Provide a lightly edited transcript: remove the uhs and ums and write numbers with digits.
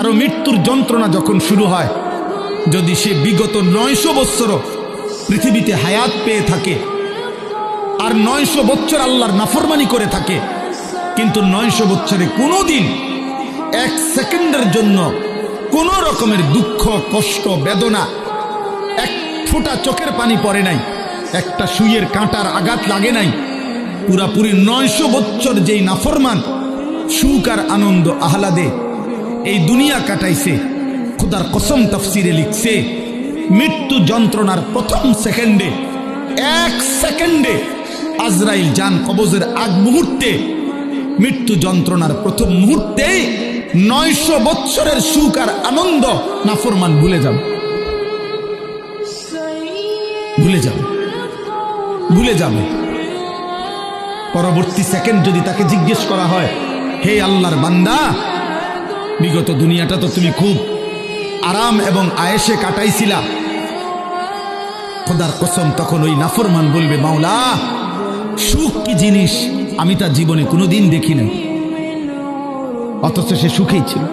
কারো মৃত্যুর যন্ত্রণা যখন শুরু হয়, যদি সে বিগত 900 বৎসর পৃথিবীতে হায়াত পেয়ে থাকে আর 900 বছর আল্লাহর নাফরমানি করে থাকে, কিন্তু 900 বছরে কোনোদিন 1 সেকেন্ডের জন্য কোনো রকমের দুঃখ কষ্ট বেদনা, এক ফোঁটা চোখের পানি পড়ে নাই, একটা সুইয়ের কাঁটার আঘাত লাগে নাই, পুরাপুরি 900 বছর যেই নাফরমান সুখ আর আনন্দ আহ্লাদে এই দুনিয়া কাটাইছে, খুদার কসম তাফসিরে লিখছে মৃত্যু যন্ত্রণার প্রথম সেকেন্ডে, 1 সেকেন্ডে আজরাইল জান কবজের আগ মুহূর্তে, মৃত্যু যন্ত্রণার প্রথম মুহূর্তেই 900 বৎসরের সুখ আর আনন্দ নাফরমান ভুলে যাবে, ভুলে যাবে, ভুলে যাবে। পরবর্তী সেকেন্ড যদি তাকে জিজ্ঞেস করা হয়, হে আল্লাহর বান্দা, বিগত দুনিয়াটা তো তুমি খুব আরাম এবং আয়েশে কাটাইছিলা, খোদার কসম তখন ওই নাফরমান বলবে, মাওলা সুখ কি জিনিস আমি তা জীবনে কোনোদিন দেখি না, অথচ সে সুখেই ছিল।